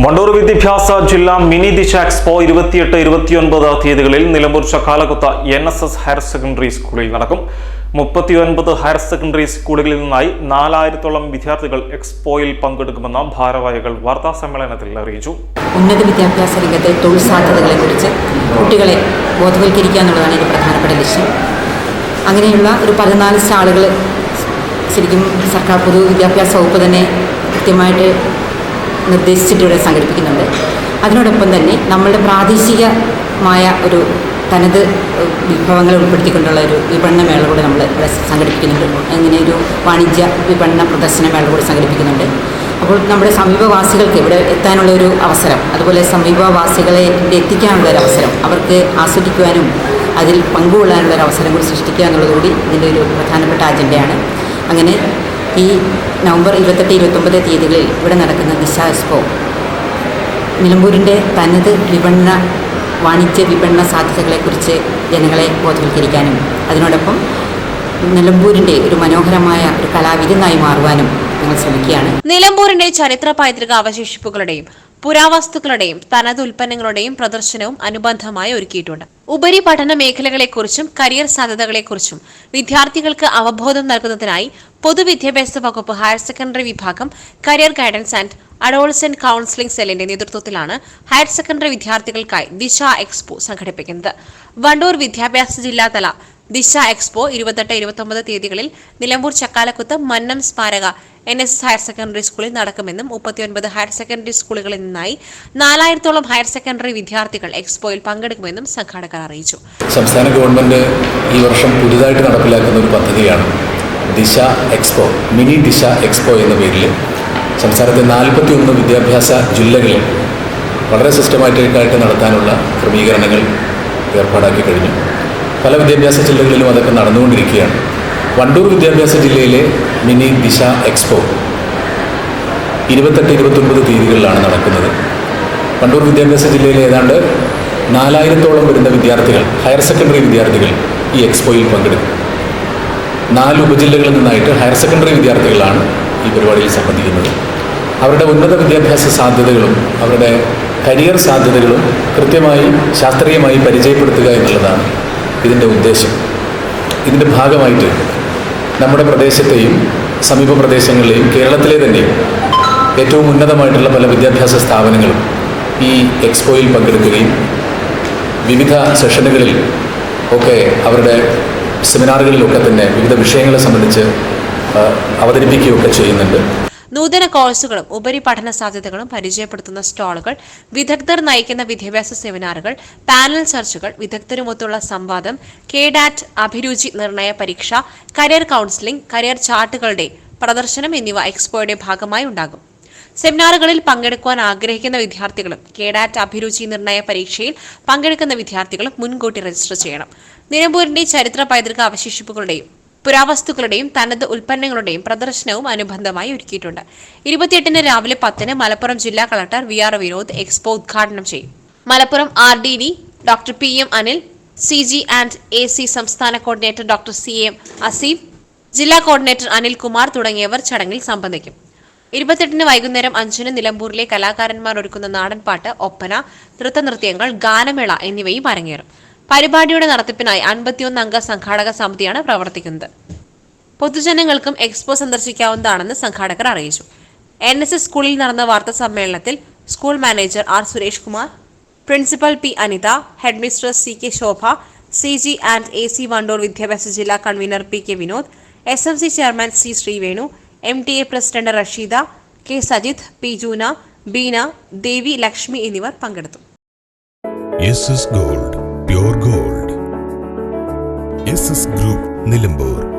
വണ്ടൂർ വിദ്യാഭ്യാസ ജില്ലാ മിനി ദിശ എക്സ്പോ 28-29 തീയതികളിൽ നിലമ്പൂർ ചക്കാലക്കുത്ത NSS ഹയർ സെക്കൻഡറി സ്കൂളിൽ നടക്കും. 39 ഹയർ സെക്കൻഡറി സ്കൂളുകളിൽ നിന്നായി 4000-ഓളം വിദ്യാർത്ഥികൾ എക്സ്പോയിൽ പങ്കെടുക്കുമെന്ന് ഭാരവാഹികൾ വാർത്താ സമ്മേളനത്തിൽ അറിയിച്ചു. ഉന്നത വിദ്യാഭ്യാസ രംഗത്തെ തൊഴിൽ സാധ്യതകളെക്കുറിച്ച് കുട്ടികളെ ബോധവൽക്കരിക്കുക എന്നുള്ളതാണ് ഇതിൻ്റെ പ്രധാനപ്പെട്ട ലക്ഷ്യം. അങ്ങനെയുള്ള ഒരു 14 സ്റ്റാളുകൾ ശരിക്കും സർക്കാർ പൊതുവിദ്യാഭ്യാസ വകുപ്പ് തന്നെ കൃത്യമായിട്ട് നിർദ്ദേശിച്ചിട്ട് ഇവിടെ സംഘടിപ്പിക്കുന്നുണ്ട്. അതിനോടൊപ്പം തന്നെ നമ്മളുടെ പ്രാദേശികമായ ഒരു തനത് വിഭവങ്ങൾ ഉൾപ്പെടുത്തിക്കൊണ്ടുള്ള ഒരു വിപണന മേള കൂടെ നമ്മൾ ഇവിടെ സംഘടിപ്പിക്കുന്നുണ്ട്. അങ്ങനെ ഒരു വാണിജ്യ വിപണന പ്രദർശന മേള കൂടി സംഘടിപ്പിക്കുന്നുണ്ട്. അപ്പോൾ നമ്മുടെ സമീപവാസികൾക്ക് ഇവിടെ എത്താനുള്ള ഒരു അവസരം, അതുപോലെ സമീപവാസികളെ ഇവിടെ എത്തിക്കാനുള്ള ഒരു അവസരം, അവർക്ക് ആസ്വദിക്കുവാനും അതിൽ പങ്കുകൊള്ളാനുള്ള ഒരു അവസരം കൂടി സൃഷ്ടിക്കുക എന്നുള്ളതുകൂടി ഇതിൻ്റെ ഒരു പ്രധാനപ്പെട്ട അജണ്ടയാണ്. അങ്ങനെ ഈ നവംബർ 28-29 തീയതികളിൽ ഇവിടെ നടക്കുന്ന ദിശ എക്സ്പോ നിലമ്പൂരിൻ്റെ തനത് വാണിജ്യ വിപണന സാധ്യതകളെക്കുറിച്ച് ജനങ്ങളെ ബോധവൽക്കരിക്കാനും അതിനോടൊപ്പം നിലമ്പൂരിൻ്റെ ഒരു മനോഹരമായ ഒരു കലാവിരുന്നായി മാറുവാനും ഞങ്ങൾ ശ്രമിക്കുകയാണ്. നിലമ്പൂരിന്റെ ചരിത്ര പൈതൃക അവശേഷിപ്പുകളുടെയും പുരാവസ്തുക്കളുടെയും തനത് ഉൽപ്പന്നങ്ങളുടെയും പ്രദർശനവും അനുബന്ധമായി ഒരുക്കിയിട്ടുണ്ട്. ഉപരിപഠന മേഖലകളെക്കുറിച്ചും കരിയർ സാധ്യതകളെക്കുറിച്ചും വിദ്യാർത്ഥികൾക്ക് അവബോധം നൽകുന്നതിനായി പൊതുവിദ്യാഭ്യാസ വകുപ്പ് ഹയർ സെക്കൻഡറി വിഭാഗം career guidance and adolescent counselling സെല്ലിന്റെ നേതൃത്വത്തിലാണ് ഹയർ സെക്കൻഡറി വിദ്യാർത്ഥികൾക്കായി ദിശ എക്സ്പോ സംഘടിപ്പിക്കുന്നത്. വണ്ടൂർ വിദ്യാഭ്യാസ ജില്ലാതല ദിശ എക്സ്പോ 28-29 തീയതികളിൽ നിലമ്പൂർ ചക്കാലക്കുത്ത് മന്നം സ്മാരക NSS ഹയർ സെക്കൻഡറി സ്കൂളിൽ നടക്കുമെന്നും 39 ഹയർ സെക്കൻഡറി സ്കൂളുകളിൽ നിന്നായി 4000-ഓളം ഹയർ സെക്കൻഡറി വിദ്യാർത്ഥികൾ എക്സ്പോയിൽ പങ്കെടുക്കുമെന്നും സംഘാടകർ അറിയിച്ചു. സംസ്ഥാന ഗവൺമെന്റ് ഈ വർഷം പുതുതായിട്ട് നടപ്പിലാക്കുന്ന ഒരു പദ്ധതിയാണ് ദിശ എക്സ്പോ, മിനി ദിശ എക്സ്പോ എന്ന പേരിൽ സംസ്ഥാനത്തെ 41 വിദ്യാഭ്യാസ ജില്ലകളിൽ വളരെ സിസ്റ്റമാറ്റിക്കായിട്ട് നടത്താനുള്ള ക്രമീകരണങ്ങൾ ഏർപ്പാടാക്കി കഴിഞ്ഞു. പല വിദ്യാഭ്യാസ ജില്ലകളിലും അതൊക്കെ നടന്നുകൊണ്ടിരിക്കുകയാണ്. വണ്ടൂർ വിദ്യാഭ്യാസ ജില്ലയിലെ മിനി ദിശ എക്സ്പോ 28-29 തീയതികളിലാണ് നടക്കുന്നത്. വണ്ടൂർ വിദ്യാഭ്യാസ ജില്ലയിലെ ഏതാണ്ട് 4000-ഓളം വരുന്ന വിദ്യാർത്ഥികൾ, ഹയർ സെക്കൻഡറി വിദ്യാർത്ഥികൾ ഈ എക്സ്പോയിൽ പങ്കെടുക്കും. 4 ഉപജില്ലകളിൽ നിന്നായിട്ട് ഹയർ സെക്കൻഡറി വിദ്യാർത്ഥികളാണ് ഈ പരിപാടിയിൽ സംബന്ധിക്കുന്നത്. അവരുടെ ഉന്നത വിദ്യാഭ്യാസ സാധ്യതകളും അവരുടെ കരിയർ സാധ്യതകളും കൃത്യമായി ശാസ്ത്രീയമായി പരിചയപ്പെടുത്തുക എന്നുള്ളതാണ് ഇതിൻ്റെ ഉദ്ദേശം. ഇതിൻ്റെ ഭാഗമായിട്ട് നമ്മുടെ പ്രദേശത്തെയും സമീപ പ്രദേശങ്ങളിലെയും കേരളത്തിലെ തന്നെയും ഏറ്റവും ഉന്നതമായിട്ടുള്ള പല വിദ്യാഭ്യാസ സ്ഥാപനങ്ങളും ഈ എക്സ്പോയിൽ പങ്കെടുക്കുകയും വിവിധ സെഷനുകളിൽ ഒക്കെ അവരുടെ സെമിനാറുകളിലൊക്കെ തന്നെ വിവിധ വിഷയങ്ങളെ സംബന്ധിച്ച് അവതരിപ്പിക്കുകയൊക്കെ ചെയ്യുന്നുണ്ട്. നൂതന കോഴ്സുകളും ഉപരിപഠന സാധ്യതകളും പരിചയപ്പെടുത്തുന്ന സ്റ്റാളുകൾ, വിദഗ്ധർ നയിക്കുന്ന വിദ്യാഭ്യാസ സെമിനാറുകൾ, പാനൽ ചർച്ചകൾ, വിദഗ്ധരുമൊത്തുള്ള സംവാദം, കേഡാറ്റ് അഭിരുചി നിർണയ പരീക്ഷ, കരിയർ കൌൺസിലിംഗ്, കരിയർ ചാർട്ടുകളുടെ പ്രദർശനം എന്നിവ എക്സ്പോയുടെ ഭാഗമായി ഉണ്ടാകും. സെമിനാറുകളിൽ പങ്കെടുക്കുവാൻ ആഗ്രഹിക്കുന്ന വിദ്യാർത്ഥികളും കേഡാറ്റ് അഭിരുചി നിർണയ പരീക്ഷയിൽ പങ്കെടുക്കുന്ന വിദ്യാർത്ഥികളും മുൻകൂട്ടി രജിസ്റ്റർ ചെയ്യണം. നിലമ്പൂരിന്റെ ചരിത്ര പൈതൃക അവശേഷിപ്പുകളുടെയും പുരാവസ്തുക്കളുടെയും തനത് ഉൽപ്പന്നങ്ങളുടെയും പ്രദർശനവും അനുബന്ധമായി ഒരുക്കിയിട്ടുണ്ട്. 28-ന് രാവിലെ 10-ന് മലപ്പുറം ജില്ലാ കളക്ടർ VR വിനോദ് എക്സ്പോ ഉദ്ഘാടനം ചെയ്യും. Malappuram RDV doctor PM Anil, CG and AC സംസ്ഥാന കോർഡിനേറ്റർ ഡോക്ടർ CM അസീം, ജില്ലാ കോർഡിനേറ്റർ അനിൽകുമാർ തുടങ്ങിയവർ ചടങ്ങിൽ സംബന്ധിക്കും. 28-ന് വൈകുന്നേരം 5-ന് നിലമ്പൂരിലെ കലാകാരന്മാർ ഒരുക്കുന്ന നാടൻപാട്ട്, ഒപ്പന, നൃത്തനൃത്യങ്ങൾ, ഗാനമേള എന്നിവയും അരങ്ങേറും. പരിപാടിയുടെ നടത്തിപ്പിനായി 51 അംഗ സംഘാടക സമിതിയാണ് പ്രവർത്തിക്കുന്നത്. പൊതുജനങ്ങൾക്കും എക്സ്പോ സന്ദർശിക്കാവുന്നതാണെന്ന് സംഘാടകർ അറിയിച്ചു. NSS സ്കൂളിൽ നടന്ന വാർത്താ സമ്മേളനത്തിൽ school manager R Suresh Kumar, principal P Anitha, head mistress CK Shobha, CG and AC Wandoor വിദ്യാഭ്യാസ ജില്ലാ convener PK Vinod, SMC chairman C Sreevenu, MTA president Rasheeda, K Sajith, P Juna, Beena, Devi, Lakshmi എന്നിവർ പങ്കെടുത്തു. SS Gold, Pure Gold. SS Group, Nilambur.